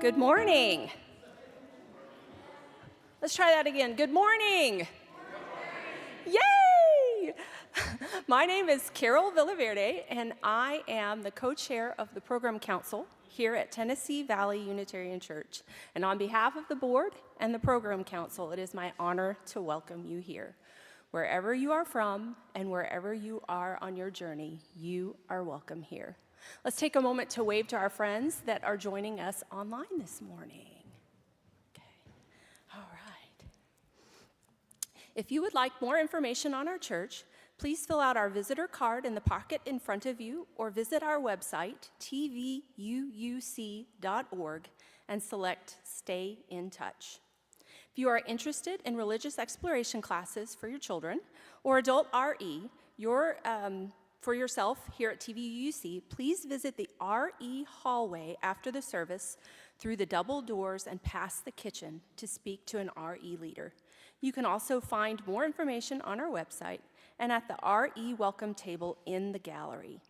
Good morning. Let's try that again. Good morning. Yay! My name is Carol Villaverde, and I am the co-chair of the Program Council here at Tennessee Valley Unitarian Church. And on behalf of the board and the Program Council, it is my honor to welcome you here. Wherever you are from and wherever you are on your journey, you are welcome here. Let's take a moment to wave to our friends that are joining us online this morning. Okay, all right. If you would like more information on our church, please fill out our visitor card in the pocket in front of you or visit our website, tvuuc.org, and select Stay in Touch. If you are interested in religious exploration classes for your children or adult RE, for yourself here at TVUUC, please visit the RE hallway after the service through the double doors and past the kitchen to speak to an RE leader. You can also find more information on our website and at the RE welcome table in the gallery.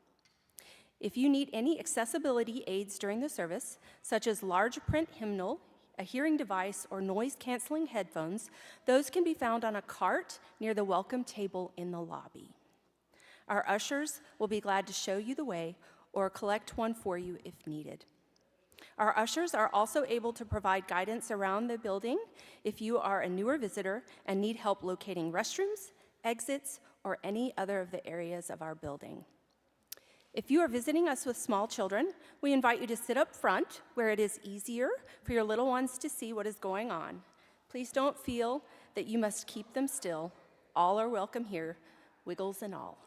If you need any accessibility aids during the service, such as large print hymnal, a hearing device, or noise-canceling headphones, those can be found on a cart near the welcome table in the lobby. Our ushers will be glad to show you the way or collect one for you if needed. Our ushers are also able to provide guidance around the building if you are a newer visitor and need help locating restrooms, exits, or any other of the areas of our building. If you are visiting us with small children, we invite you to sit up front where it is easier for your little ones to see what is going on. Please don't feel that you must keep them still. All are welcome here, wiggles and all.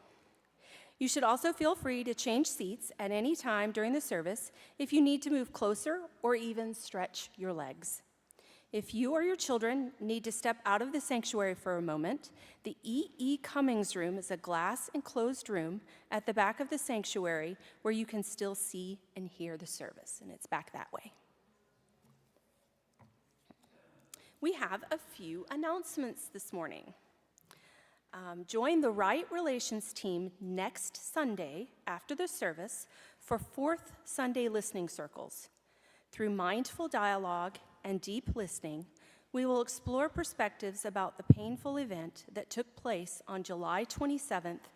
You should also feel free to change seats at any time during the service if you need to move closer or even stretch your legs. If you or your children need to step out of the sanctuary for a moment, the E.E. Cummings room is a glass enclosed room at the back of the sanctuary where you can still see and hear the service, and it's back that way. We have a few announcements this morning. Join the Right Relations team next Sunday after the service for fourth Sunday listening circles. Through mindful dialogue and deep listening, we will explore perspectives about the painful event that took place on July 27th,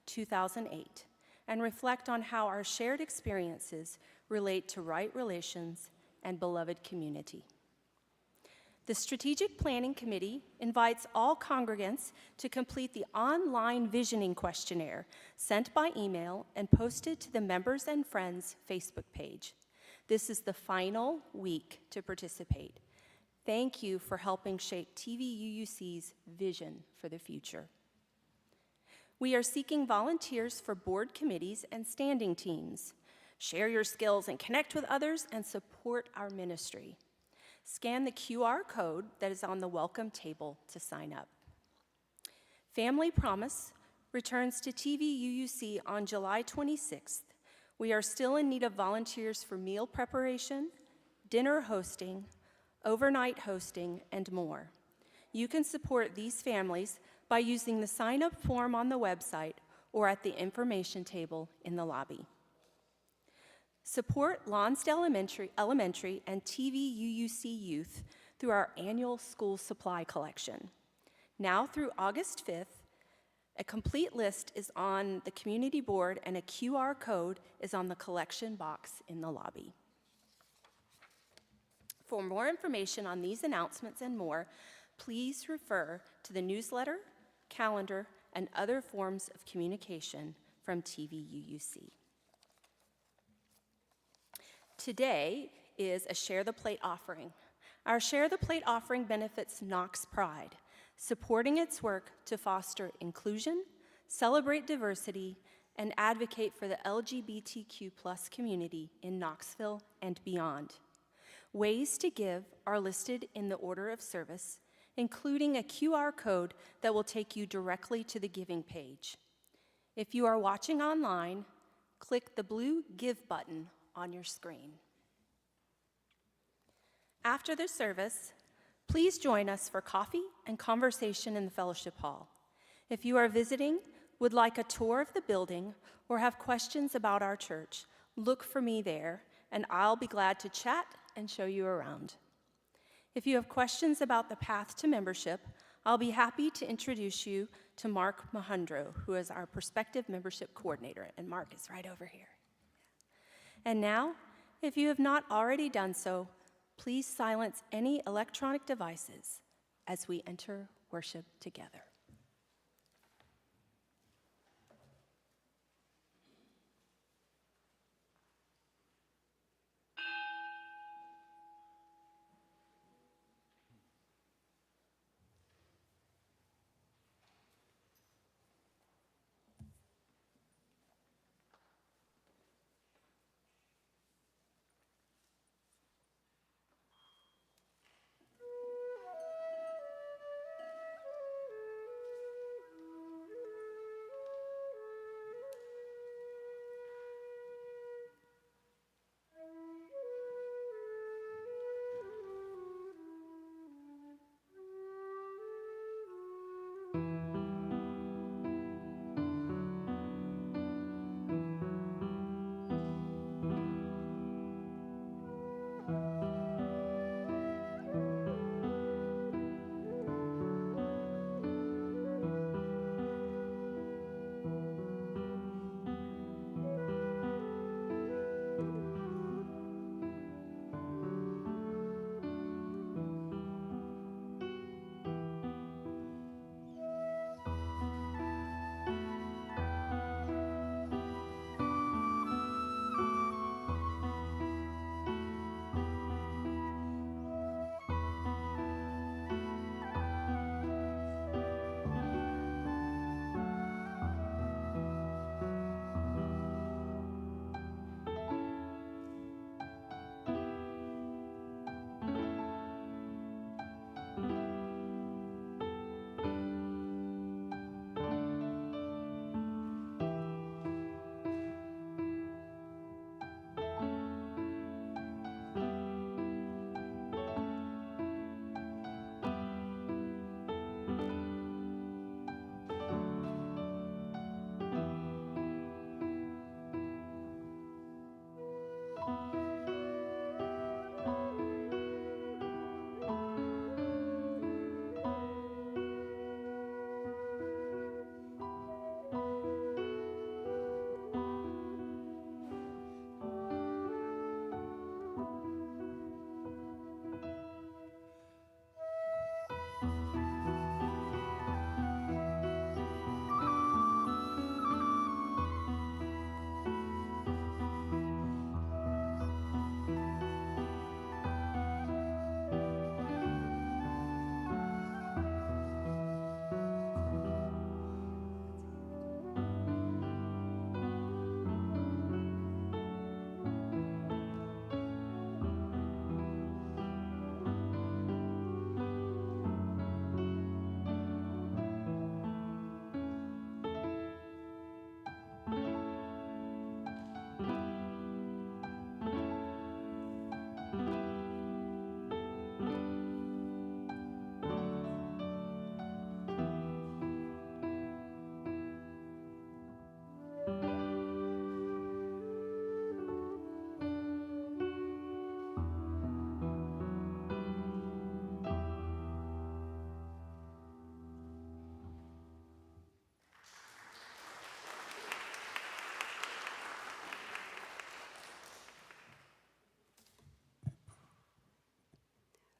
2008, and reflect on how our shared experiences relate to right relations and beloved community. The Strategic Planning Committee invites all congregants to complete the online visioning questionnaire sent by email and posted to the Members and Friends Facebook page. This is the final week to participate. Thank you for helping shape TVUUC's vision for the future. We are seeking volunteers for board committees and standing teams. Share your skills and connect with others and support our ministry. Scan the QR code that is on the welcome table to sign up. Family Promise returns to TVUUC on July 26th. We are still in need of volunteers for meal preparation, dinner hosting, overnight hosting, and more. You can support these families by using the sign-up form on the website or at the information table in the lobby. Support Lonsdale Elementary and TVUUC youth through our annual school supply collection. Now through August 5th, a complete list is on the community board and a QR code is on the collection box in the lobby. For more information on these announcements and more, please refer to the newsletter, calendar, and other forms of communication from TVUUC. Today is a Share the Plate offering. Our Share the Plate offering benefits Knox Pride, supporting its work to foster inclusion, celebrate diversity, and advocate for the LGBTQ+ community in Knoxville and beyond. Ways to give are listed in the order of service, including a QR code that will take you directly to the giving page. If you are watching online, click the blue Give button on your screen. After the service, please join us for coffee and conversation in the fellowship hall. If you are visiting, would like a tour of the building, or have questions about our church, look for me there, and I'll be glad to chat and show you around. If you have questions about the path to membership, I'll be happy to introduce you to Mark Mahundro, who is our prospective membership coordinator, and Mark is right over here. And now, if you have not already done so, please silence any electronic devices as we enter worship together.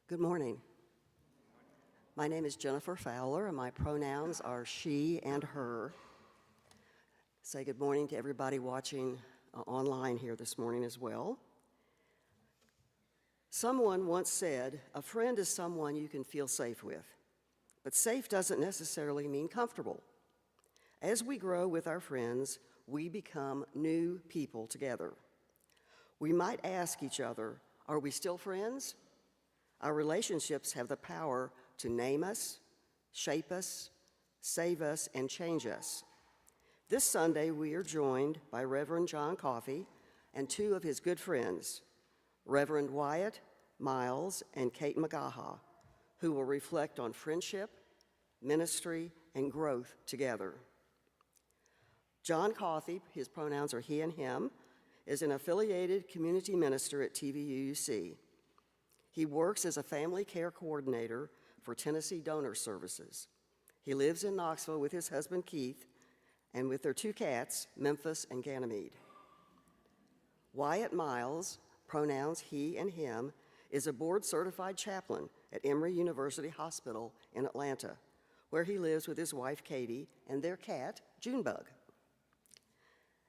Good morning. My name is Jennifer Fowler, and my pronouns are she and her. Say good morning to everybody watching online here this morning as well. Someone once said, a friend is someone you can feel safe with, but safe doesn't necessarily mean comfortable. As we grow with our friends, we become new people together. We might ask each other, are we still friends? Our relationships have the power to name us, shape us, save us, and change us. This Sunday, we are joined by Reverend Jon Coffee and two of his good friends, Reverend Wyatt Miles and Kat McGaha, who will reflect on friendship, ministry, and growth together. Jon Coffee, his pronouns are he and him, is an affiliated community minister at TVUC. He works as a family care coordinator for Tennessee Donor Services. He lives in Knoxville with his husband, Keith, and with their 2 cats, Memphis and Ganymede. Wyatt Miles, pronouns he and him, is a board-certified chaplain at Emory University Hospital in Atlanta, where he lives with his wife, Katie, and their cat, Junebug.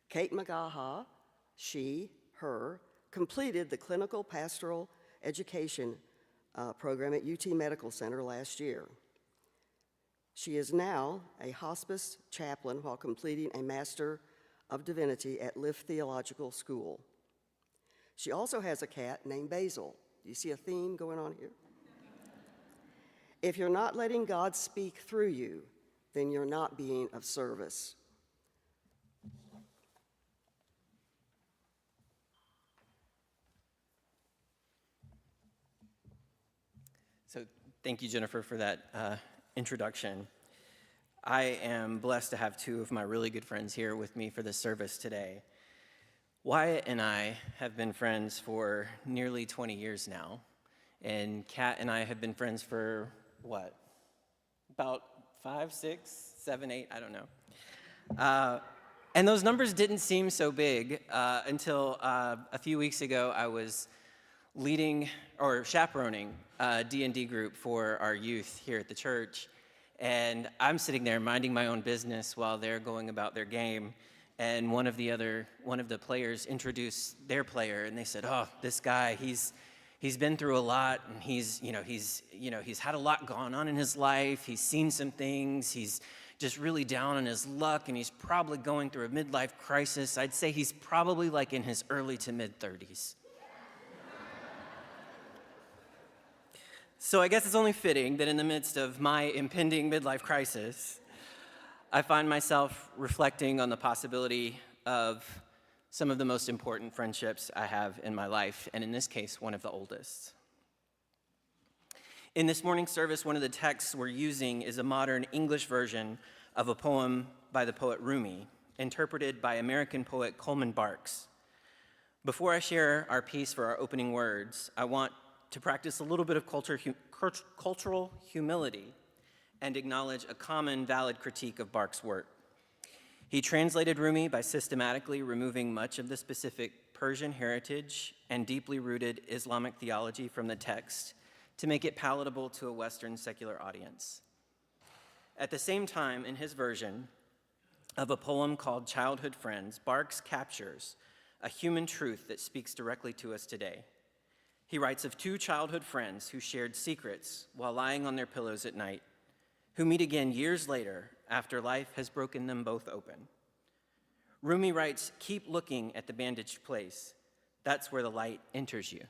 Kat McGaha, she, her, completed the Clinical Pastoral Education program at UT Medical Center last year. She is now a hospice chaplain while completing a Master of Divinity at Iliff Theological School. She also has a cat named Basil. Do you see a theme going on here? If you're not letting God speak through you, then you're not being of service. So thank you, Jennifer, for that introduction. I am blessed to have 2 of my really good friends here with me for this service today. Wyatt and I have been friends for nearly 20 years now, and Kat and I have been friends for, what, about 5, 6, 7, 8, I don't know. And those numbers didn't seem so big until a few weeks ago I was leading or chaperoning a D&D group for our youth here at the church, and I'm sitting there minding my own business while they're going about their game, and one of the players introduced their player, and they said, "Oh, this guy, he's been through a lot, and he's had a lot going on in his life. He's seen some things. He's just really down on his luck, and he's probably going through a midlife crisis. I'd say he's probably like in his early to mid-30s." So I guess it's only fitting that in the midst of my impending midlife crisis, I find myself reflecting on the possibility of some of the most important friendships I have in my life, and in this case, one of the oldest. In this morning's service, one of the texts we're using is a modern English version of a poem by the poet Rumi, interpreted by American poet Coleman Barks. Before I share our piece for our opening words, I want to practice a little bit of cultural humility and acknowledge a common valid critique of Barks' work. He translated Rumi by systematically removing much of the specific Persian heritage and deeply rooted Islamic theology from the text to make it palatable to a Western secular audience. At the same time, in his version of a poem called Childhood Friends, Barks captures a human truth that speaks directly to us today. He writes of 2 childhood friends who shared secrets while lying on their pillows at night, who meet again years later after life has broken them both open. Rumi writes, "Keep looking at the bandaged place. That's where the light enters you."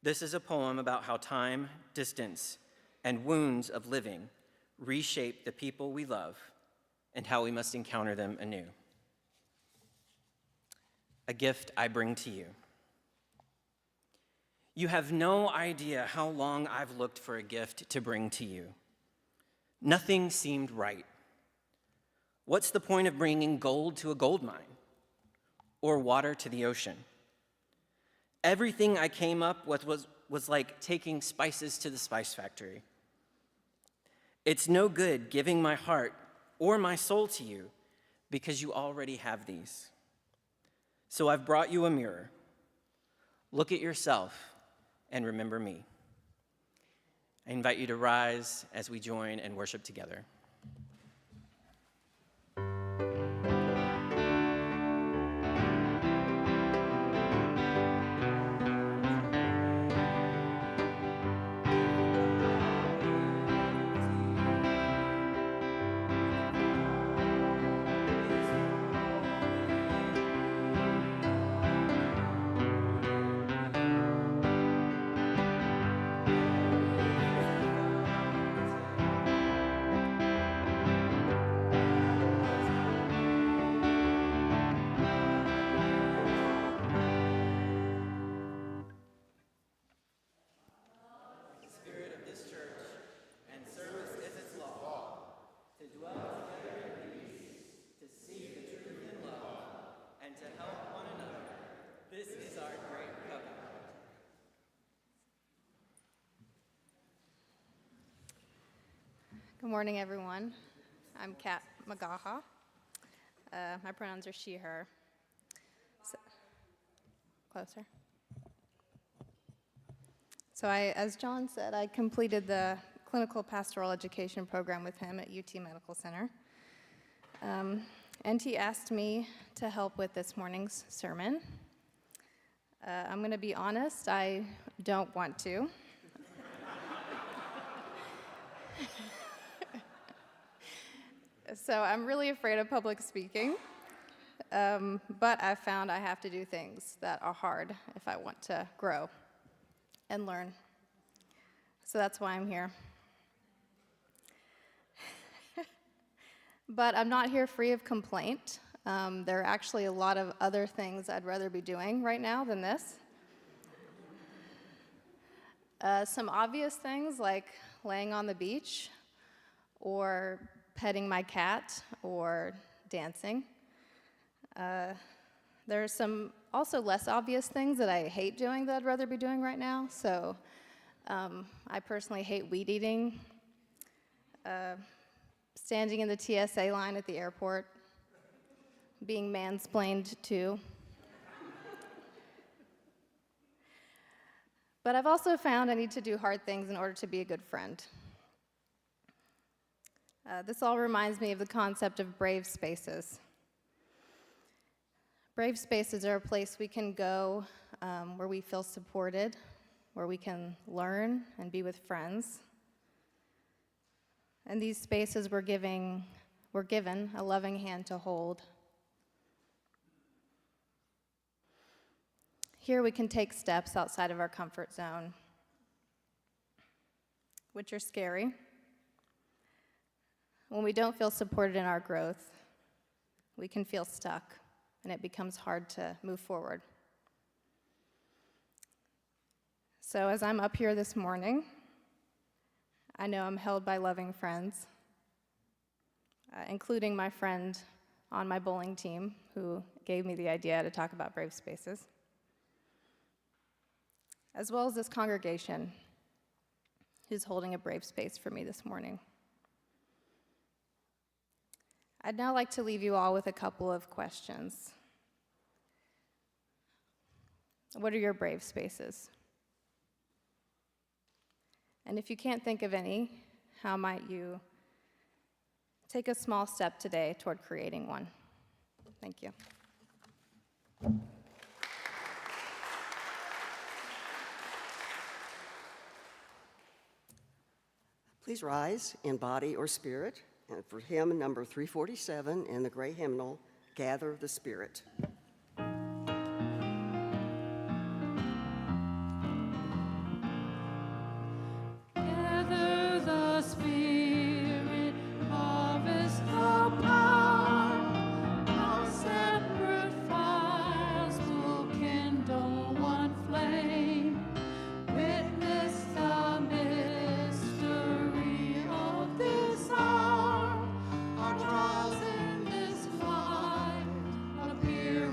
This is a poem about how time, distance, and wounds of living reshape the people we love and how we must encounter them anew. A gift I bring to you. You have no idea how long I've looked for a gift to bring to you. Nothing seemed right. What's the point of bringing gold to a gold mine or water to the ocean? Everything I came up with was like taking spices to the spice factory. It's no good giving my heart or my soul to you because you already have these. So I've brought you a mirror. Look at yourself and remember me. I invite you to rise as we join and worship together. Good morning, everyone. I'm Kat McGaha. My pronouns are she, her. Closer. So as Jon said, I completed the Clinical Pastoral Education program with him at UT Medical Center. And he asked me to help with this morning's sermon. I'm going to be honest, I don't want to. So I'm really afraid of public speaking, but I found I have to do things that are hard if I want to grow and learn. So that's why I'm here. But I'm not here free of complaint. There are actually a lot of other things I'd rather be doing right now than this. Some obvious things like laying on the beach or petting my cat or dancing. There are some also less obvious things that I hate doing that I'd rather be doing right now. So I personally hate weed eating, standing in the TSA line at the airport, being mansplained to. But I've also found I need to do hard things in order to be a good friend. This all reminds me of the concept of brave spaces. Brave spaces are a place we can go where we feel supported, where we can learn and be with friends. And these spaces we're given a loving hand to hold. Here we can take steps outside of our comfort zone, which are scary. When we don't feel supported in our growth, we can feel stuck, and it becomes hard to move forward. So as I'm up here this morning, I know I'm held by loving friends, including my friend on my bowling team who gave me the idea to talk about brave spaces, as well as this congregation who's holding a brave space for me this morning. I'd now like to leave you all with a couple of questions. What are your brave spaces? And if you can't think of any, how might you take a small step today toward creating one? Thank you. Please rise in body or spirit. And for hymn number 347 in the gray hymnal, Gather the Spirit. Gather the Spirit, harvest the power, our separate fires will kindle one flame, witness the mystery of this hour, our trials in this life appear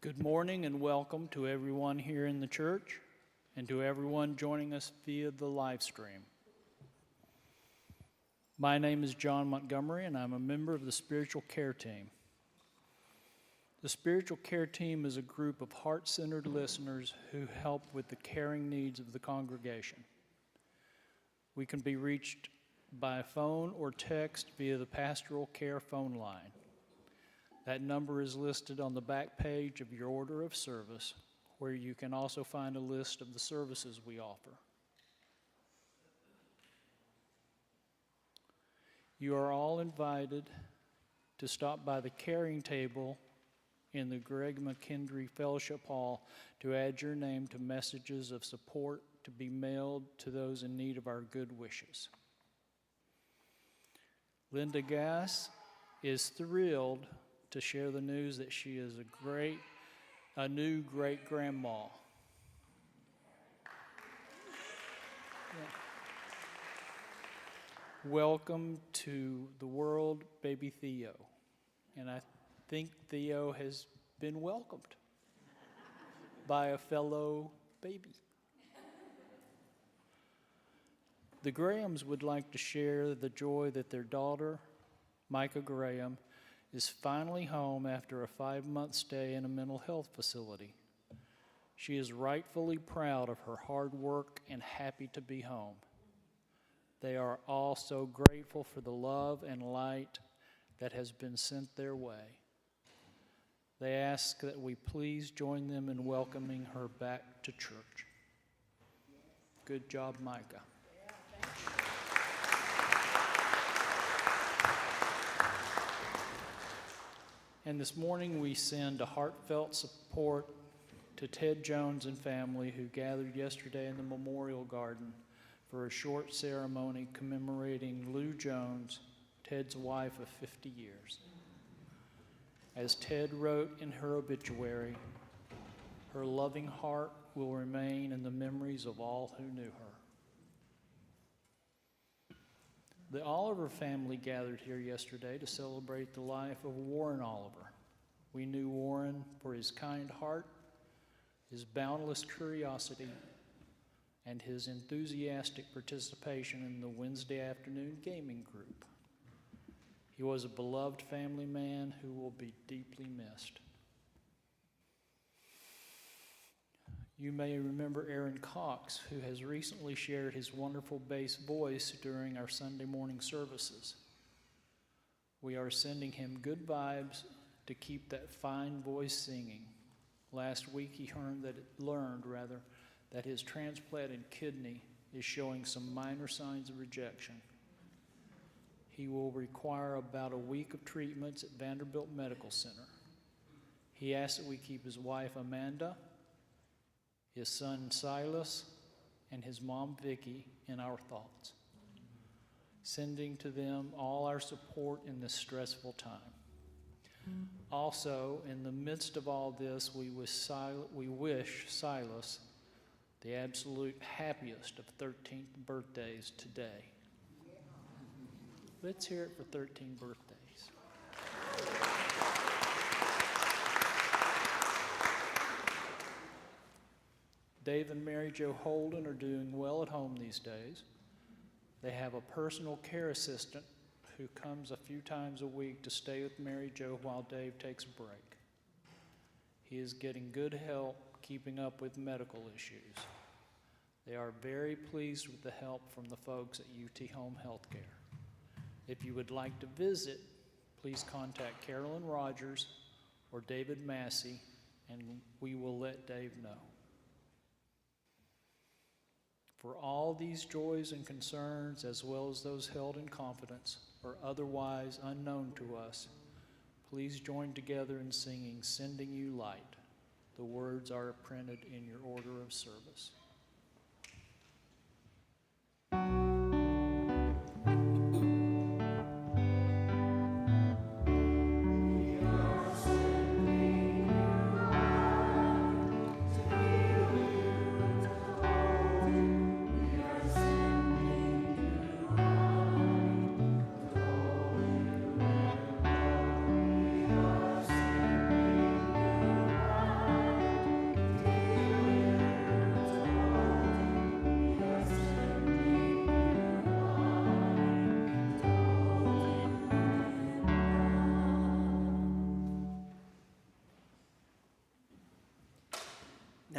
Good morning and welcome to everyone here in the church and to everyone joining us via the live stream. My name is John Montgomery and I'm a member of the Spiritual Care Team. The Spiritual Care Team is a group of heart-centered listeners who help with the caring needs of the congregation. We can be reached by phone or text via the Pastoral Care phone line. That number is listed on the back page of your order of service, where you can also find a list of the services we offer. You are all invited to stop by the caring table in the Greg McKendry Fellowship Hall to add your name to messages of support to be mailed to those in need of our good wishes. Linda Gass is thrilled to share the news that she is a new great-grandma. Welcome to the world, baby Theo. And I think Theo has been welcomed by a fellow baby. The Grahams would like to share the joy that their daughter, Micah Graham, is finally home after a 5-month stay in a mental health facility. She is rightfully proud of her hard work and happy to be home. They are all so grateful for the love and light that has been sent their way. They ask that we please join them in welcoming her back to church. Good job, Micah. And this morning we send a heartfelt support to Ted Jones and family who gathered yesterday in the Memorial Garden for a short ceremony commemorating Lou Jones, Ted's wife of 50 years. As Ted wrote in her obituary, her loving heart will remain in the memories of all who knew her. The Oliver family gathered here yesterday to celebrate the life of Warren Oliver. We knew Warren for his kind heart, his boundless curiosity, and his enthusiastic participation in the Wednesday afternoon gaming group. He was a beloved family man who will be deeply missed. You may remember Aaron Cox, who has recently shared his wonderful bass voice during our Sunday morning services. We are sending him good vibes to keep that fine voice singing. Last week he learned that his transplanted kidney is showing some minor signs of rejection. He will require about a week of treatments at Vanderbilt Medical Center. He asks that we keep his wife Amanda, his son Silas, and his mom Vicky in our thoughts, sending to them all our support in this stressful time. Also, in the midst of all this, we wish Silas the absolute happiest of 13th birthdays today. Let's hear it for 13 birthdays. Dave and Mary Jo Holden are doing well at home these days. They have a personal care assistant who comes a few times a week to stay with Mary Jo while Dave takes a break. He is getting good help keeping up with medical issues. They are very pleased with the help from the folks at UT Home Healthcare. If you would like to visit, please contact Carolyn Rogers or David Massey, and we will let Dave know. For all these joys and concerns, as well as those held in confidence or otherwise unknown to us, please join together in singing Sending You Light. The words are printed in your order of service.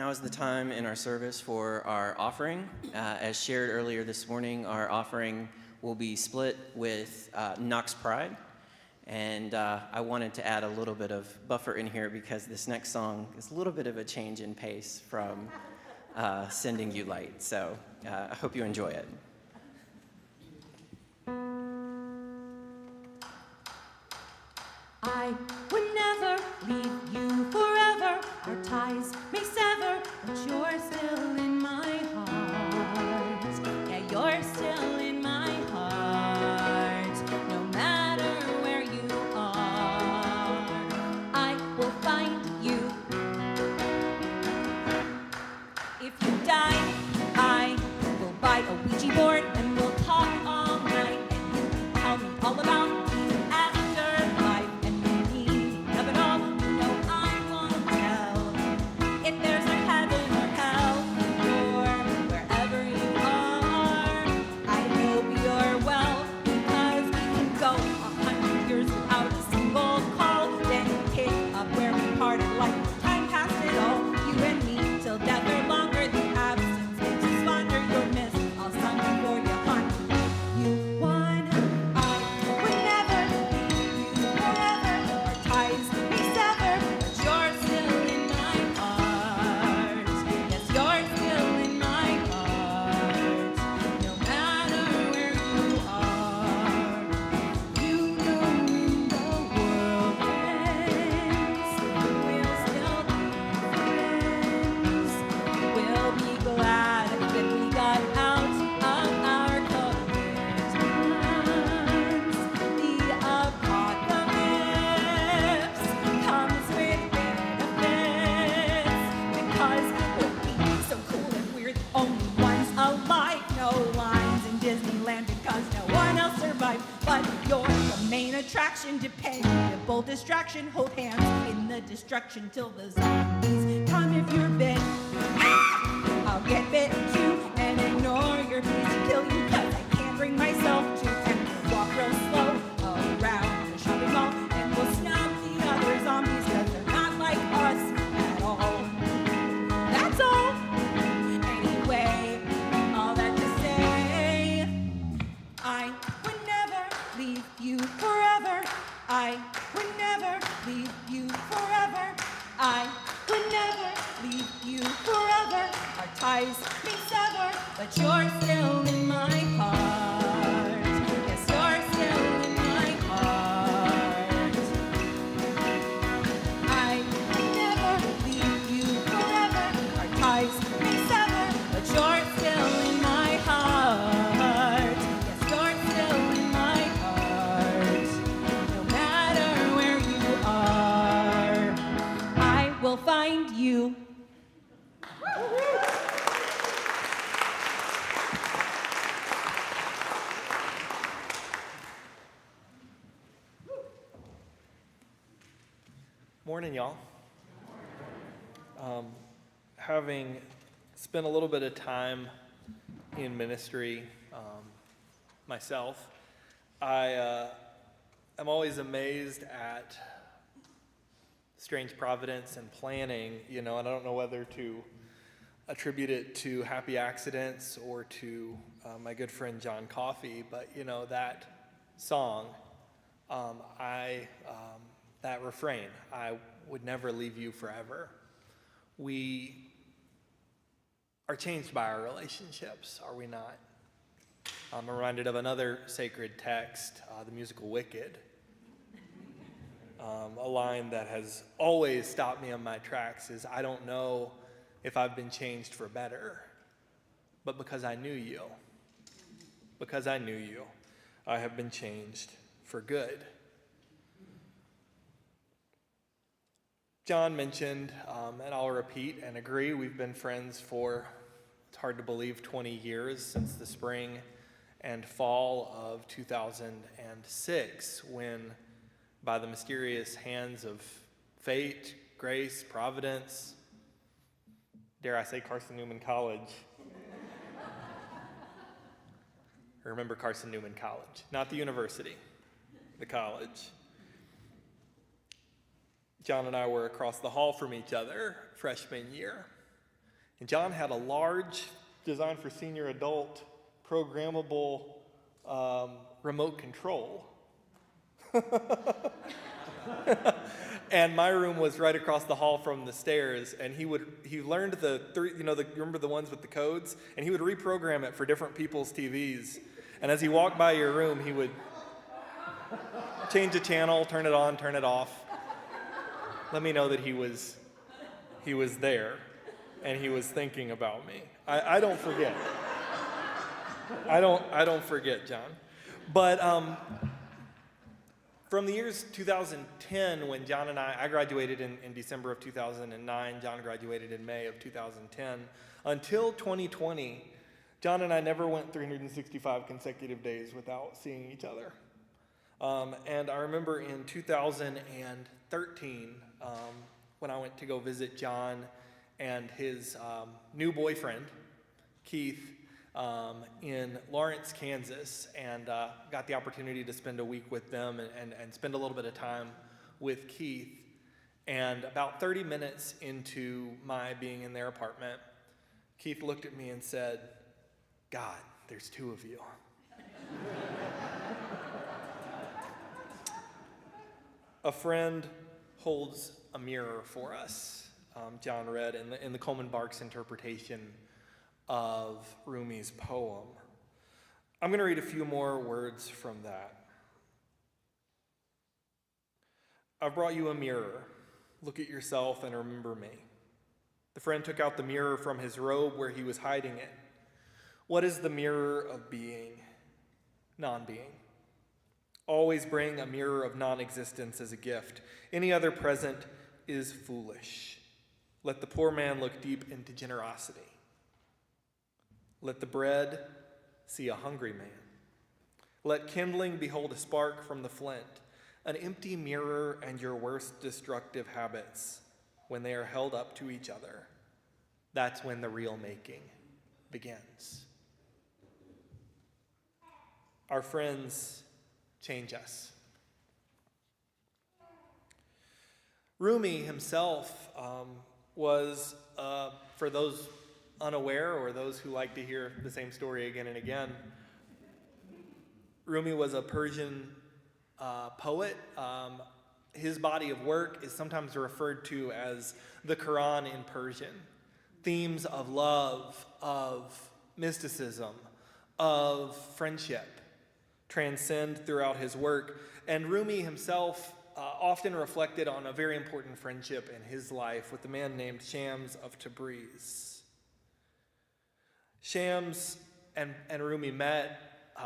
now is the time in our service for our offering. As shared earlier this morning, our offering will be split with Knox Pride. And I wanted to add a little bit of buffer in here because this next song is a little bit of a change in pace from Sending You Light. So I hope you enjoy it. I would never leave you forever. Our ties may sever, but you're still in my heart. Yeah, you're still in my heart. No matter where you are, I will find you. If you die, I will buy a Ouija board and we'll talk all night. And you can tell me all about dependable distraction. Hold hands in the destruction till the zombies come. If you're bit, I'll get bit too and ignore your pleas to kill you, cause I can't bring myself to. And we'll walk real slow around the shopping mall and we'll snub the other zombies cause they're not like us at all. That's all. Anyway, all that to say, I would never leave you forever. I would never leave you forever. I would never leave you forever. Our ties may sever, but you're still in my heart. Yes, you're still in my heart. I would never leave you forever. Our ties may sever, but you're still in my heart. Yes, you're still in my heart. No matter where you are, I will find you. Morning, y'all. Having spent a little bit of time in ministry myself, I am always amazed at strange providence and planning, and I don't know whether to attribute it to happy accidents or to my good friend Jon Coffee, but that song, that refrain, I would never leave you forever. We are changed by our relationships, are we not? I'm reminded of another sacred text, the musical Wicked. A line that has always stopped me on my tracks is, I don't know if I've been changed for better, but because I knew you, I have been changed for good. John mentioned, and I'll repeat and agree, we've been friends for, it's hard to believe, 20 years, since the spring and fall of 2006, when by the mysterious hands of fate, grace, providence, dare I say Carson Newman College. Remember Carson Newman College, not the university, the college. John and I were across the hall from each other freshman year. And Jon had a large, designed for senior adult, programmable remote control. And my room was right across the hall from the stairs, and he learned the three, remember the ones with the codes? And he would reprogram it for different people's TVs. And as he walked by your room, he would change the channel, turn it on, turn it off. Let me know that he was there and he was thinking about me. I don't forget. I don't forget, Jon. But from the years 2010, when Jon and I graduated in December of 2009, Jon graduated in May of 2010, until 2020, Jon and I never went 365 consecutive days without seeing each other. And I remember in 2013, when I went to go visit Jon and his new boyfriend, Keith, in Lawrence, Kansas, and got the opportunity to spend a week with them and spend a little bit of time with Keith. And about 30 minutes into my being in their apartment, Keith looked at me and said, "God, there's two of you." A friend holds a mirror for us, Jon read in the Coleman Barks interpretation of Rumi's poem. I'm going to read a few more words from that. "I've brought you a mirror. Look at yourself and remember me." The friend took out the mirror from his robe where he was hiding it. What is the mirror of being? Non-being. Always bring a mirror of non-existence as a gift. Any other present is foolish. Let the poor man look deep into generosity. Let the bread see a hungry man. Let kindling behold a spark from the flint, an empty mirror and your worst destructive habits. When they are held up to each other, that's when the real making begins. Our friends change us. Rumi himself was, for those unaware or those who like to hear the same story again and again, Rumi was a Persian poet. His body of work is sometimes referred to as the Quran in Persian. Themes of love, of mysticism, of friendship transcend throughout his work. And Rumi himself often reflected on a very important friendship in his life with a man named Shams of Tabriz. Shams and Rumi met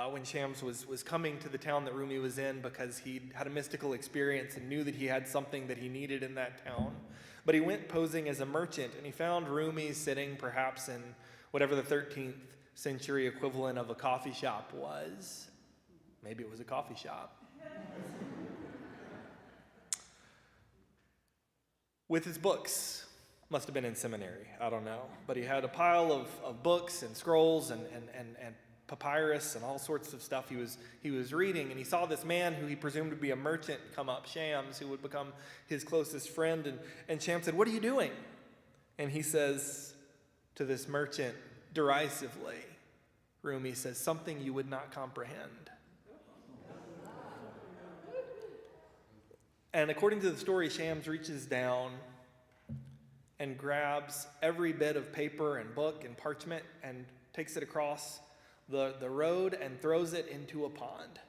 when Shams was coming to the town that Rumi was in because he had a mystical experience and knew that he had something that he needed in that town. But he went posing as a merchant, and he found Rumi sitting perhaps in whatever the 13th century equivalent of a coffee shop was. Maybe it was a coffee shop. With his books. Must have been in seminary, I don't know. But he had a pile of books and scrolls and papyrus and all sorts of stuff he was reading, and he saw this man who he presumed to be a merchant come up, Shams, who would become his closest friend, and Shams said, "What are you doing?" And he says to this merchant derisively, Rumi says, "Something you would not comprehend." And according to the story, Shams reaches down and grabs every bit of paper and book and parchment and takes it across the road and throws it into a pond.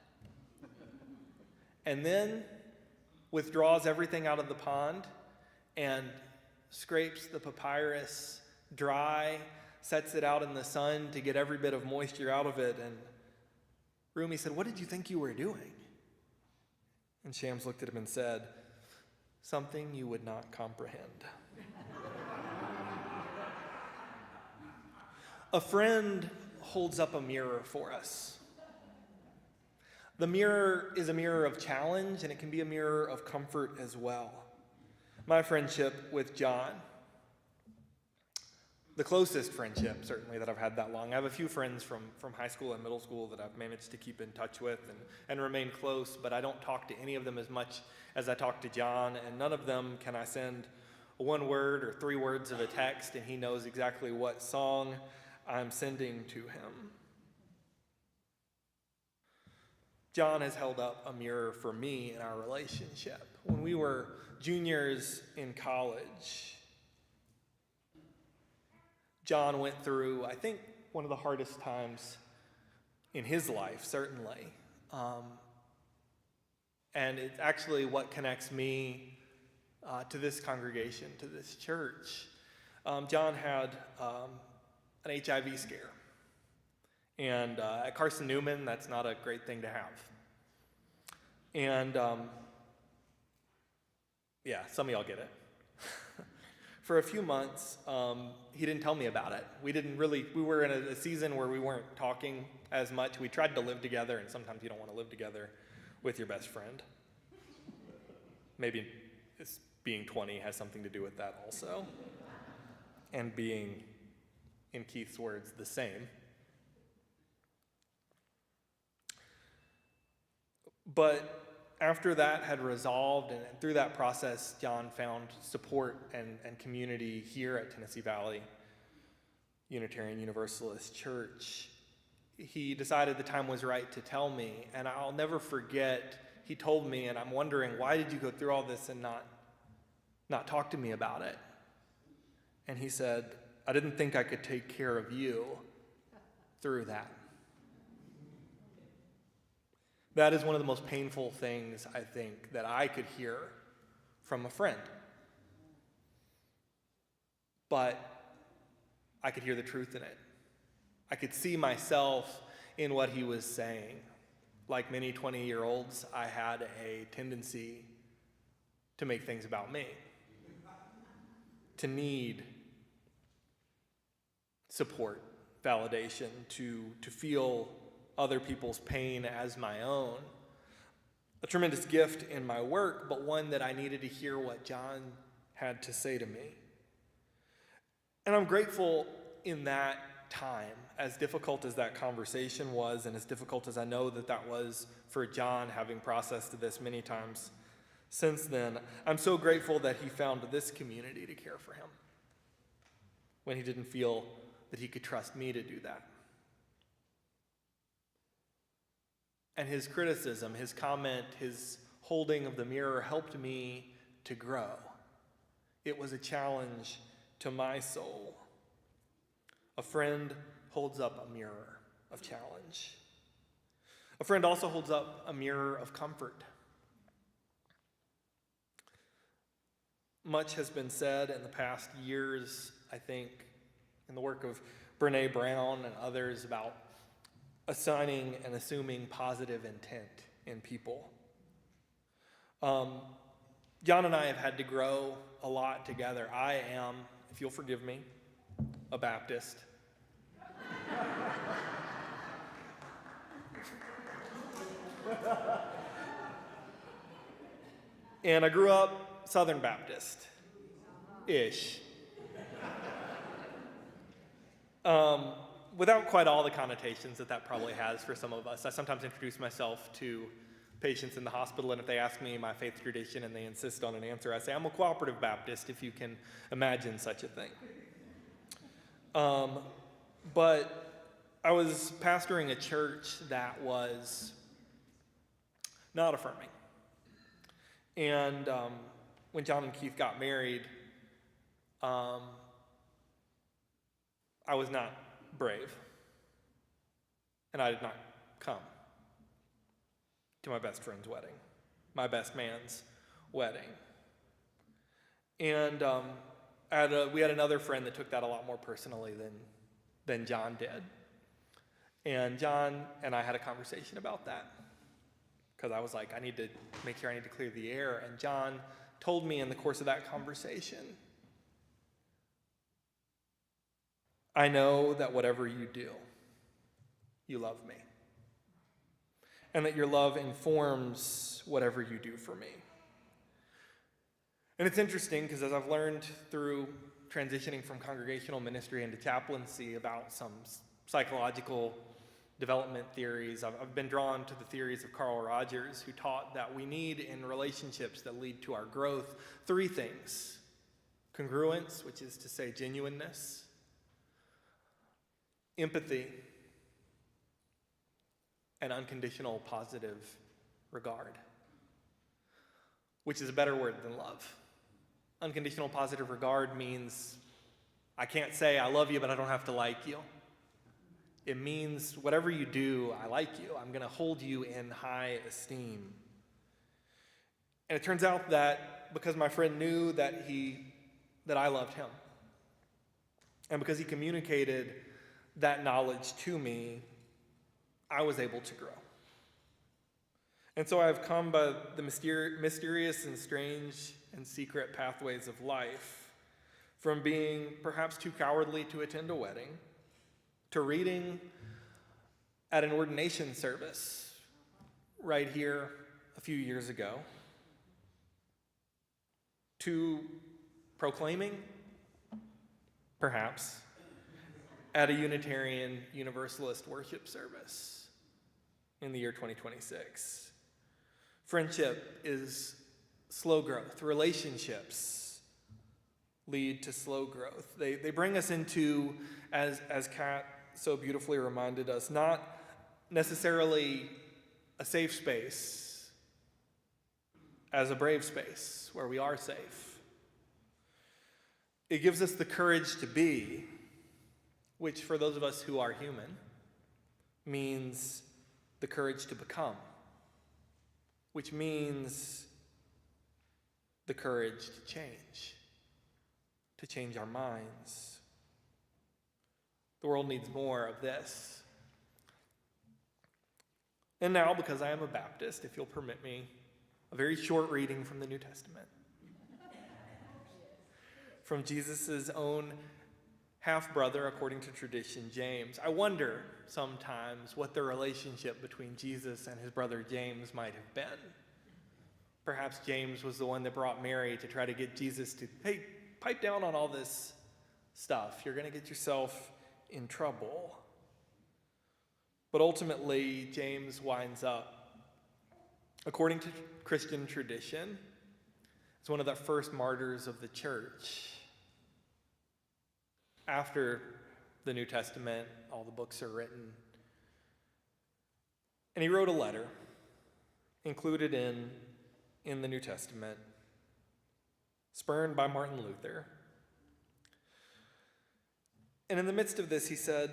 And then withdraws everything out of the pond and scrapes the papyrus dry, sets it out in the sun to get every bit of moisture out of it. And Rumi said, "What did you think you were doing?" And Shams looked at him and said, "Something you would not comprehend." A friend holds up a mirror for us. The mirror is a mirror of challenge, and it can be a mirror of comfort as well. My friendship with Jon, the closest friendship, certainly, that I've had that long. I have a few friends from high school and middle school that I've managed to keep in touch with and remain close, but I don't talk to any of them as much as I talk to Jon, and none of them can I send one word or 3 words of a text, and he knows exactly what song I'm sending to him. Jon has held up a mirror for me in our relationship. When we were juniors in college, Jon went through, I think, one of the hardest times in his life, certainly. And it's actually what connects me to this congregation, to this church. Jon had an HIV scare. And at Carson Newman, that's not a great thing to have. And yeah, some of y'all get it. For a few months, he didn't tell me about it. We were in a season where we weren't talking as much. We tried to live together, and sometimes you don't want to live together with your best friend. Maybe being 20 has something to do with that also. And being, in Keith's words, the same. But after that had resolved, and through that process, Jon found support and community here at Tennessee Valley Unitarian Universalist Church. He decided the time was right to tell me, and I'll never forget, he told me, and I'm wondering, why did you go through all this and not talk to me about it? And he said, I didn't think I could take care of you through that. That is one of the most painful things, I think, that I could hear from a friend. But I could hear the truth in it. I could see myself in what he was saying. Like many 20-year-olds, I had a tendency to make things about me, to need support, validation, to feel other people's pain as my own. A tremendous gift in my work, but one that I needed to hear what Jon had to say to me. And I'm grateful in that time, as difficult as that conversation was, and as difficult as I know that was for Jon, having processed this many times since then, I'm so grateful that he found this community to care for him when he didn't feel that he could trust me to do that. And his criticism, his comment, his holding of the mirror helped me to grow. It was a challenge to my soul. A friend holds up a mirror of challenge. A friend also holds up a mirror of comfort. Much has been said in the past years, I think, in the work of Brene Brown and others about assigning and assuming positive intent in people. Jon and I have had to grow a lot together. I am, if you'll forgive me, a Baptist. And I grew up Southern Baptist-ish. Without quite all the connotations that probably has for some of us. I sometimes introduce myself to patients in the hospital, and if they ask me my faith tradition and they insist on an answer, I say, I'm a cooperative Baptist, if you can imagine such a thing. But I was pastoring a church that was not affirming. And when Jon and Keith got married, I was not brave, and I did not come to my best friend's wedding, my best man's wedding. And we had another friend that took that a lot more personally than Jon did. And Jon and I had a conversation about that, because I was like, I need to make sure I need to clear the air. And Jon told me in the course of that conversation, I know that whatever you do, you love me. And that your love informs whatever you do for me. And it's interesting because as I've learned through transitioning from congregational ministry into chaplaincy about some psychological development theories, I've been drawn to the theories of Carl Rogers, who taught that we need in relationships that lead to our growth 3 things: congruence, which is to say genuineness, empathy, and unconditional positive regard, which is a better word than love. Unconditional positive regard means I can't say I love you, but I don't have to like you. It means whatever you do, I like you. I'm going to hold you in high esteem. And it turns out that because my friend knew that I loved him, and because he communicated that knowledge to me, I was able to grow. And so I've come by the mysterious and strange and secret pathways of life, from being perhaps too cowardly to attend a wedding, to reading at an ordination service right here a few years ago, to proclaiming, perhaps, at a Unitarian Universalist worship service in the year 2026. Friendship is slow growth. Relationships lead to slow growth. They bring us into, as Kat so beautifully reminded us, not necessarily a safe space, as a brave space where we are safe. It gives us the courage to be, which for those of us who are human, means the courage to become, which means the courage to change our minds. The world needs more of this. And now, because I am a Baptist, if you'll permit me, a very short reading from the New Testament. From Jesus' own half-brother, according to tradition, James. I wonder sometimes what the relationship between Jesus and his brother James might have been. Perhaps James was the one that brought Mary to try to get Jesus to, hey, pipe down on all this stuff. You're going to get yourself in trouble. But ultimately, James winds up, according to Christian tradition, as one of the first martyrs of the church. After the New Testament, all the books are written. And he wrote a letter included in the New Testament, spurned by Martin Luther. And in the midst of this, he said,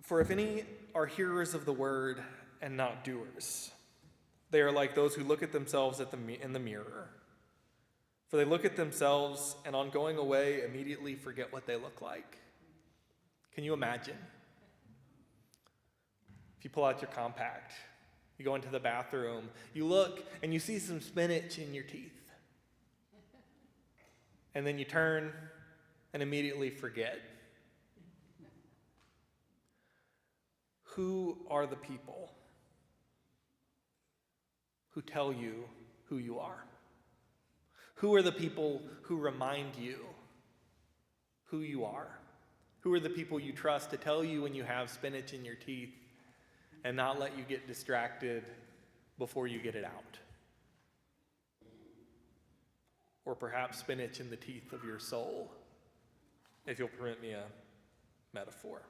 "For if any are hearers of the word and not doers, they are like those who look at themselves in the mirror. For they look at themselves and on going away immediately forget what they look like." Can you imagine? If you pull out your compact, you go into the bathroom, you look and you see some spinach in your teeth. And then you turn and immediately forget. Who are the people who tell you who you are? Who are the people who remind you who you are? Who are the people you trust to tell you when you have spinach in your teeth and not let you get distracted before you get it out? Or perhaps spinach in the teeth of your soul, if you'll permit me a metaphor.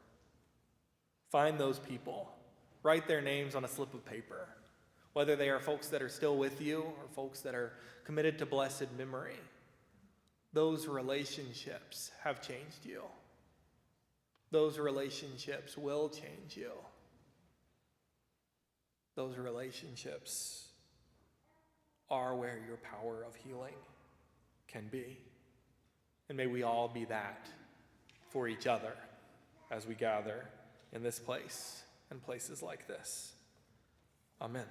Find those people. Write their names on a slip of paper, whether they are folks that are still with you or folks that are committed to blessed memory. Those relationships have changed you. Those relationships will change you. Those relationships are where your power of healing can be. And may we all be that for each other as we gather in this place and places like this. Amen.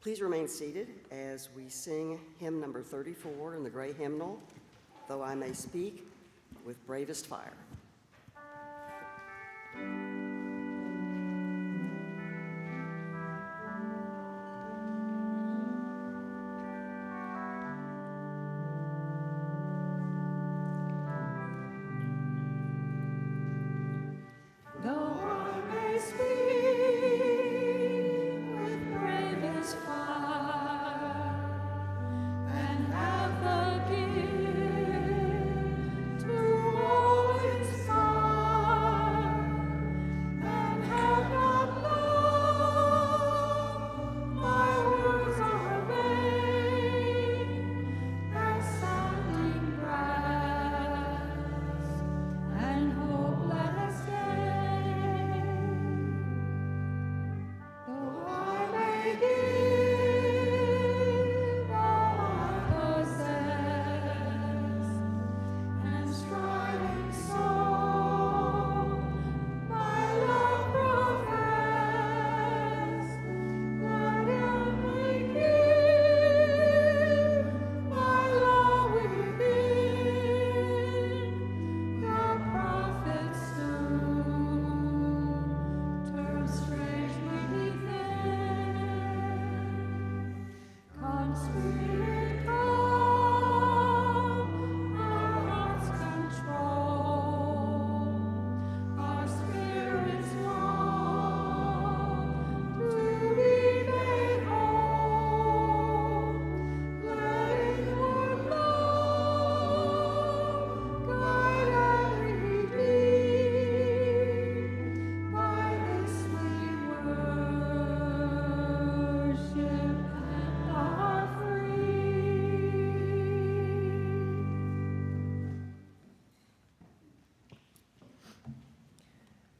Please remain seated as we sing hymn number 34 in the gray hymnal, "Though I May Speak with Bravest Fire."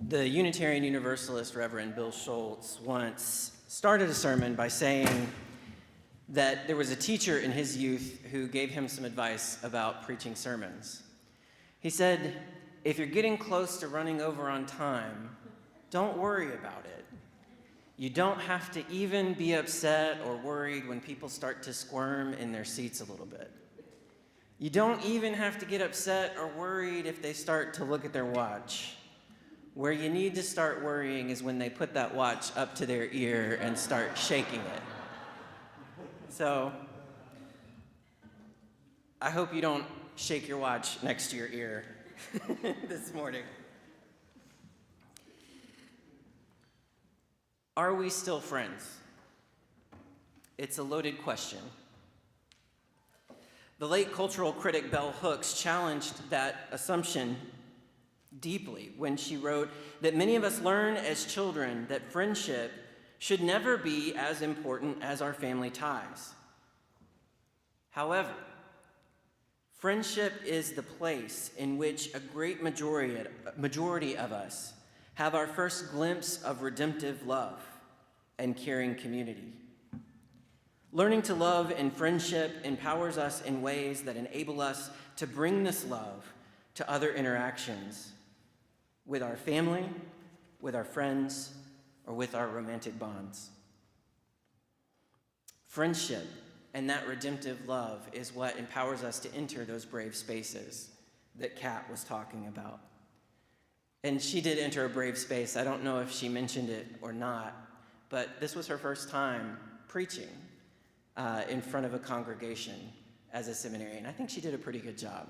The Unitarian Universalist Reverend Bill Schultz once started a sermon by saying that there was a teacher in his youth who gave him some advice about preaching sermons. He said, if you're getting close to running over on time, don't worry about it. You don't have to even be upset or worried when people start to squirm in their seats a little bit. You don't even have to get upset or worried if they start to look at their watch. Where you need to start worrying is when they put that watch up to their ear and start shaking it. So, I hope you don't shake your watch next to your ear this morning. Are we still friends? It's a loaded question. The late cultural critic Bell Hooks challenged that assumption deeply when she wrote that many of us learn as children that friendship should never be as important as our family ties. However, friendship is the place in which a great majority of us have our first glimpse of redemptive love and caring community. Learning to love in friendship empowers us in ways that enable us to bring this love to other interactions with our family, with our friends, or with our romantic bonds. Friendship and that redemptive love is what empowers us to enter those brave spaces that Kat was talking about. And she did enter a brave space. I don't know if she mentioned it or not, but this was her first time preaching in front of a congregation as a seminarian. I think she did a pretty good job.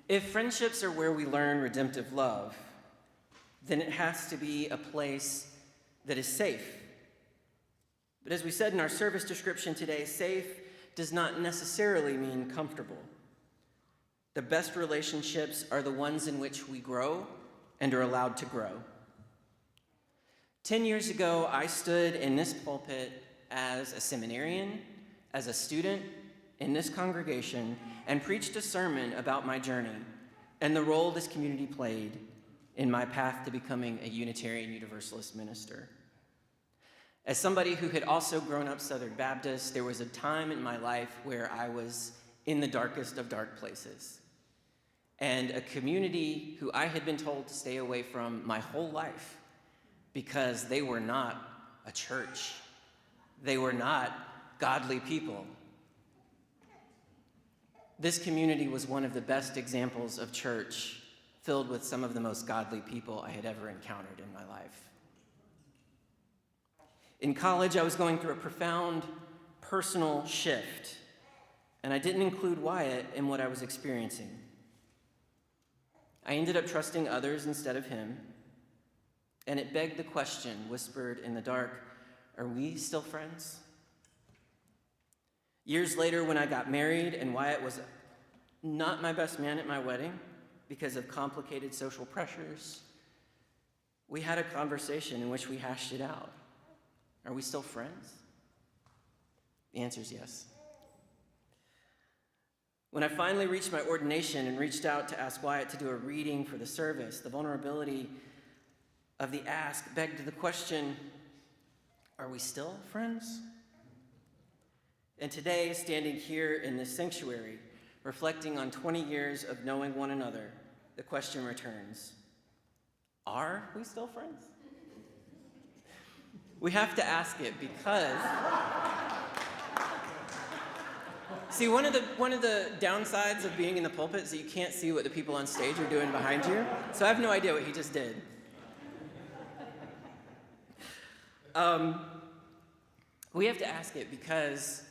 If friendships are where we learn redemptive love, then it has to be a place that is safe. But as we said in our service description today, safe does not necessarily mean comfortable. The best relationships are the ones in which we grow and are allowed to grow. 10 years ago, I stood in this pulpit as a seminarian, as a student in this congregation, and preached a sermon about my journey and the role this community played in my path to becoming a Unitarian Universalist minister. As somebody who had also grown up Southern Baptist, there was a time in my life where I was in the darkest of dark places. And a community who I had been told to stay away from my whole life because they were not a church. They were not godly people. This community was one of the best examples of church, filled with some of the most godly people I had ever encountered in my life. In college, I was going through a profound personal shift, and I didn't include Wyatt in what I was experiencing. I ended up trusting others instead of him, and it begged the question, whispered in the dark, are we still friends? Years later, when I got married and Wyatt was not my best man at my wedding because of complicated social pressures, we had a conversation in which we hashed it out. Are we still friends? The answer is yes. When I finally reached my ordination and reached out to ask Wyatt to do a reading for the service, the vulnerability of the ask begged the question, are we still friends? And today, standing here in this sanctuary, reflecting on 20 years of knowing one another, the question returns, are we still friends? We have to ask it because, see, one of the downsides of being in the pulpit is that you can't see what the people on stage are doing behind you. So I have no idea what he just did. We have to ask it because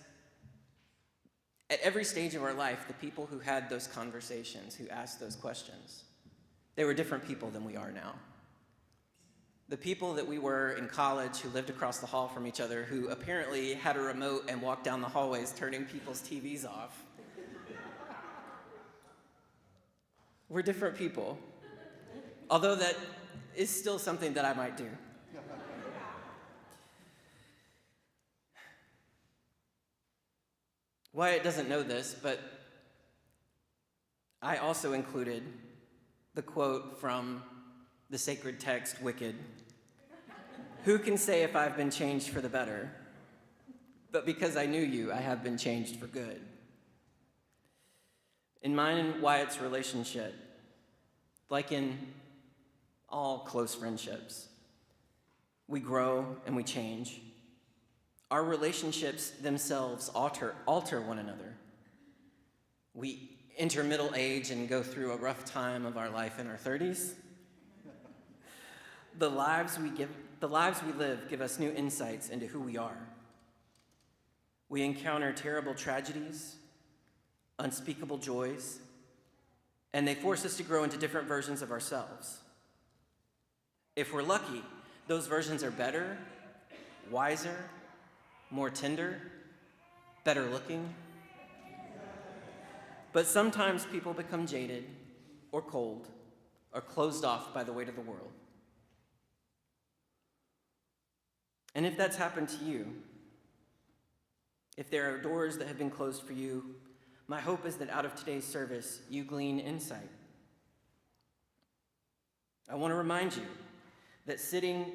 at every stage of our life, the people who had those conversations, who asked those questions, they were different people than we are now. The people that we were in college who lived across the hall from each other, who apparently had a remote and walked down the hallways turning people's TVs off, we're different people. Although that is still something that I might do. Wyatt doesn't know this, but I also included the quote from the sacred text, Wicked. Who can say if I've been changed for the better? But because I knew you, I have been changed for good. In mine and Wyatt's relationship, like in all close friendships, we grow and we change. Our relationships themselves alter one another. We enter middle age and go through a rough time of our life in our 30s. The lives we live give us new insights into who we are. We encounter terrible tragedies, unspeakable joys, and they force us to grow into different versions of ourselves. If we're lucky, those versions are better, wiser, more tender, better looking. But sometimes people become jaded or cold or closed off by the weight of the world. And if that's happened to you, if there are doors that have been closed for you, my hope is that out of today's service, you glean insight. I want to remind you that sitting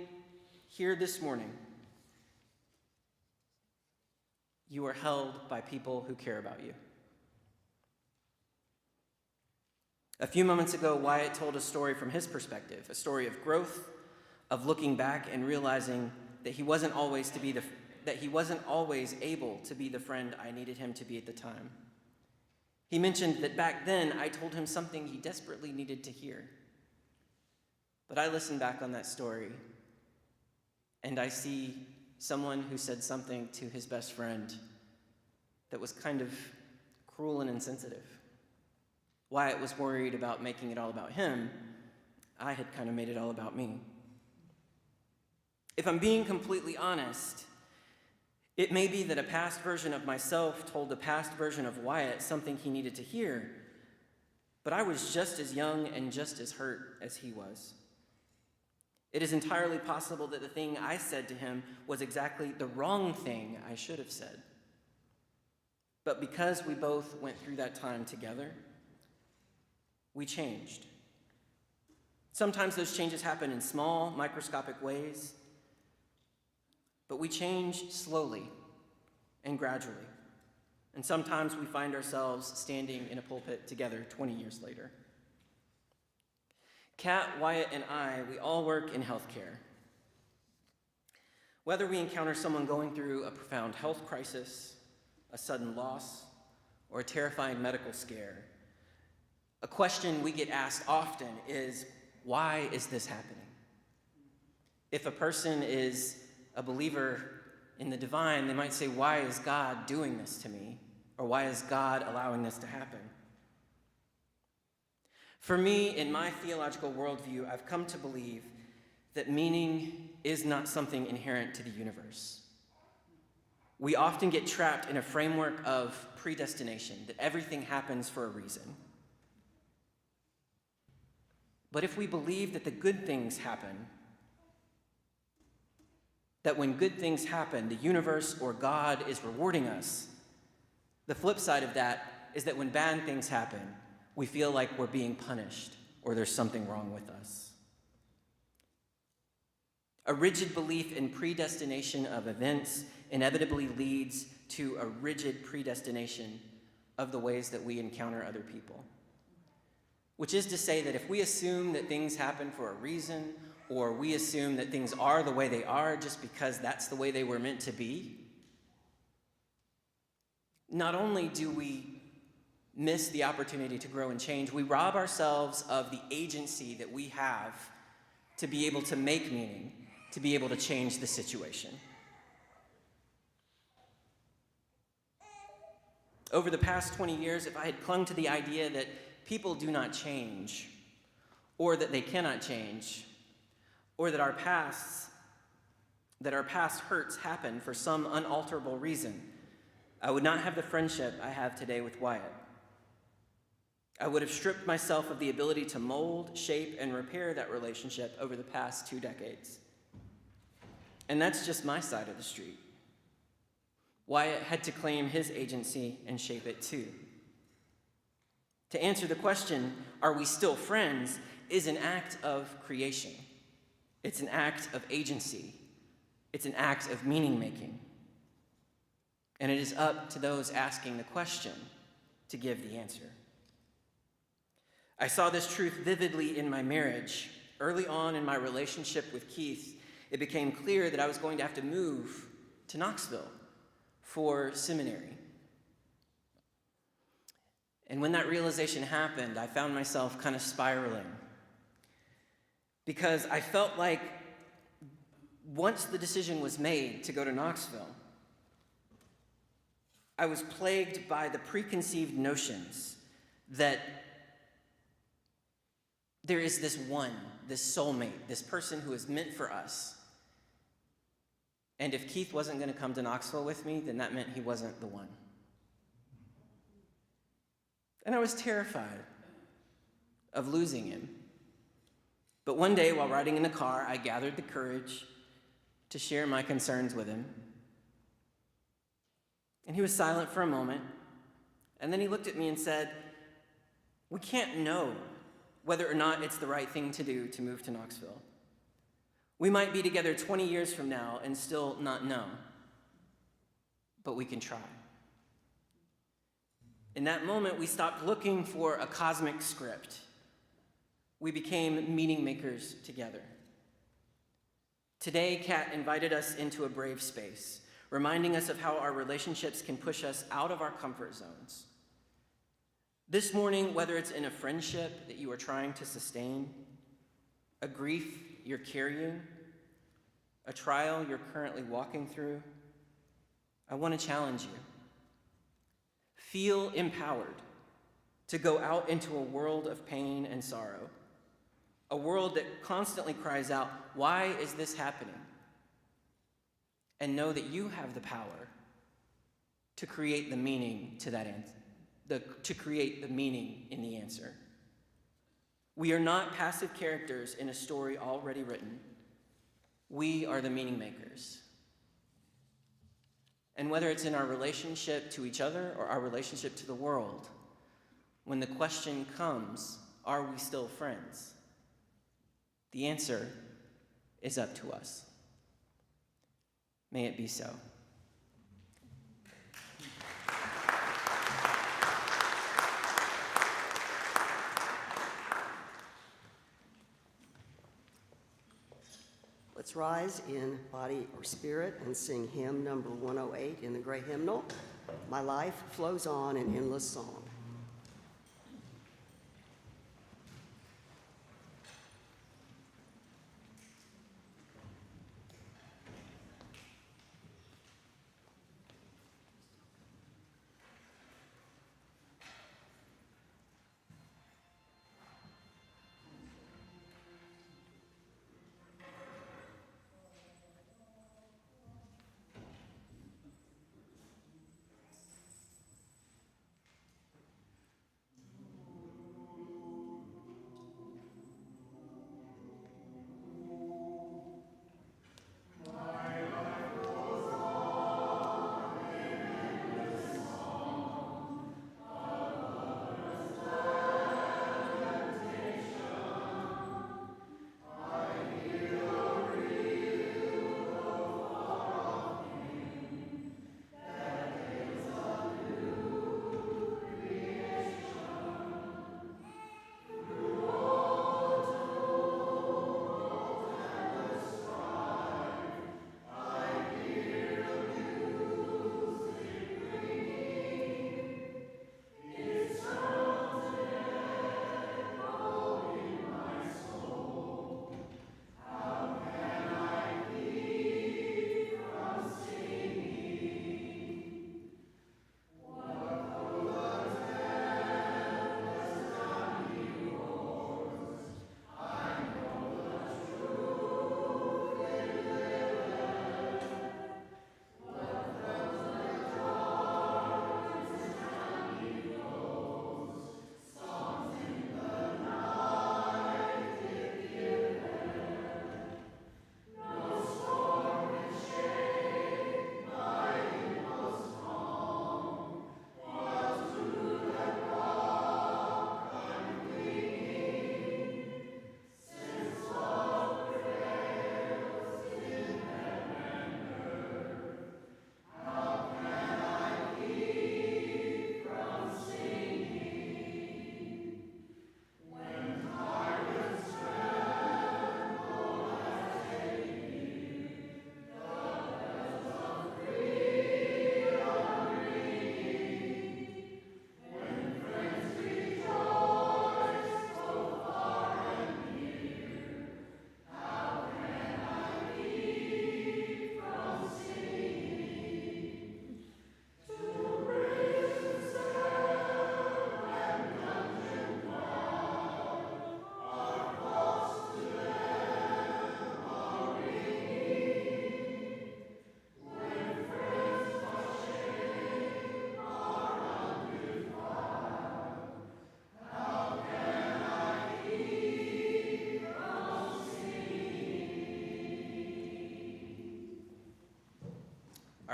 here this morning, you are held by people who care about you. A few moments ago, Wyatt told a story from his perspective, a story of growth, of looking back and realizing that he wasn't always able to be the friend I needed him to be at the time. He mentioned that back then I told him something he desperately needed to hear. But I listened back on that story, and I see someone who said something to his best friend that was kind of cruel and insensitive. Wyatt was worried about making it all about him. I had kind of made it all about me. If I'm being completely honest, it may be that a past version of myself told a past version of Wyatt something he needed to hear, but I was just as young and just as hurt as he was. It is entirely possible that the thing I said to him was exactly the wrong thing I should have said. But because we both went through that time together, we changed. Sometimes those changes happen in small, microscopic ways, but we change slowly and gradually. And sometimes we find ourselves standing in a pulpit together 20 years later. Kat, Wyatt, and I, we all work in healthcare. Whether we encounter someone going through a profound health crisis, a sudden loss, or a terrifying medical scare, a question we get asked often is, why is this happening? If a person is a believer in the divine, they might say, why is God doing this to me? Or why is God allowing this to happen? For me, in my theological worldview, I've come to believe that meaning is not something inherent to the universe. We often get trapped in a framework of predestination, that everything happens for a reason. But if we believe that the good things happen, that when good things happen, the universe or God is rewarding us, the flip side of that is that when bad things happen, we feel like we're being punished or there's something wrong with us. A rigid belief in predestination of events inevitably leads to a rigid predestination of the ways that we encounter other people. Which is to say that if we assume that things happen for a reason, or we assume that things are the way they are just because that's the way they were meant to be, not only do we miss the opportunity to grow and change, we rob ourselves of the agency that we have to be able to make meaning, to be able to change the situation. Over the past 20 years, if I had clung to the idea that people do not change, or that they cannot change, or that our past hurts happen for some unalterable reason, I would not have the friendship I have today with Wyatt. I would have stripped myself of the ability to mold, shape, and repair that relationship over the past 2 decades. And that's just my side of the street. Wyatt had to claim his agency and shape it too. To answer the question, are we still friends, is an act of creation. It's an act of agency. It's an act of meaning-making. And it is up to those asking the question to give the answer. I saw this truth vividly in my marriage. Early on in my relationship with Keith, it became clear that I was going to have to move to Knoxville for seminary. And when that realization happened, I found myself kind of spiraling. Because I felt like once the decision was made to go to Knoxville, I was plagued by the preconceived notions that there is this one, this soulmate, this person who is meant for us. And if Keith wasn't going to come to Knoxville with me, then that meant he wasn't the one. And I was terrified of losing him. But one day, while riding in the car, I gathered the courage to share my concerns with him. And he was silent for a moment, and then he looked at me and said, "We can't know whether or not it's the right thing to do to move to Knoxville. We might be together 20 years from now and still not know, but we can try." In that moment, we stopped looking for a cosmic script. We became meaning makers together. Today, Kat invited us into a brave space, reminding us of how our relationships can push us out of our comfort zones. This morning, whether it's in a friendship that you are trying to sustain, a grief you're carrying, a trial you're currently walking through, I want to challenge you. Feel empowered to go out into a world of pain and sorrow, a world that constantly cries out, "Why is this happening?" And know that you have the power to create the meaning to that answer, to create the meaning in the answer. We are not passive characters in a story already written. We are the meaning makers. And whether it's in our relationship to each other or our relationship to the world, when the question comes, are we still friends? The answer is up to us. May it be so. Let's rise in body or spirit and sing hymn number 108 in the gray hymnal, "My Life Flows On in Endless Song."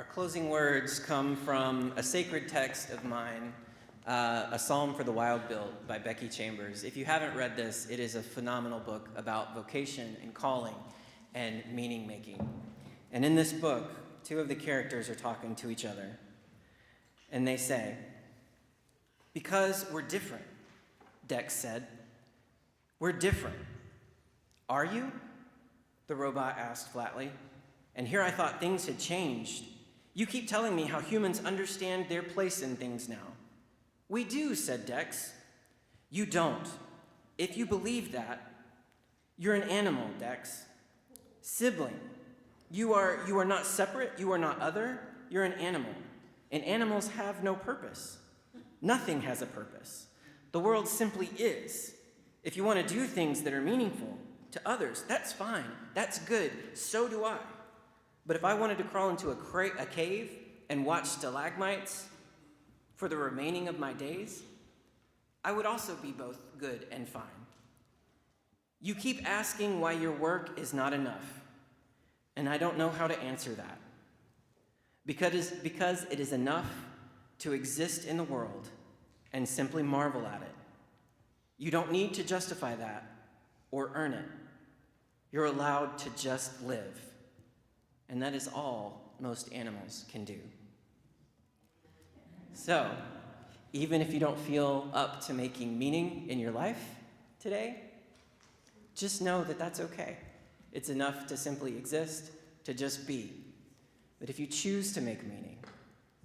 Our closing words come from a sacred text of mine, A Psalm for the Wild Built by Becky Chambers. If you haven't read this, it is a phenomenal book about vocation and calling and meaning making. And in this book, two of the characters are talking to each other. And they say, "Because we're different," Dex said. "We're different." "Are you?" the robot asked flatly. And here I thought things had changed. "You keep telling me how humans understand their place in things now." "We do," said Dex. "You don't. If you believe that, you're an animal, Dex. Sibling. You are not separate, you are not other, you're an animal. And animals have no purpose. Nothing has a purpose. The world simply is. If you want to do things that are meaningful to others, that's fine, that's good, so do I. But if I wanted to crawl into a cave and watch stalagmites for the remaining of my days, I would also be both good and fine. You keep asking why your work is not enough, and I don't know how to answer that. Because it is enough to exist in the world and simply marvel at it. You don't need to justify that or earn it. You're allowed to just live. And that is all most animals can do. So, even if you don't feel up to making meaning in your life today, just know that that's okay. It's enough to simply exist, to just be. But if you choose to make meaning,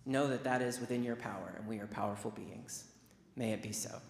know that that is within your power, and we are powerful beings. May it be so.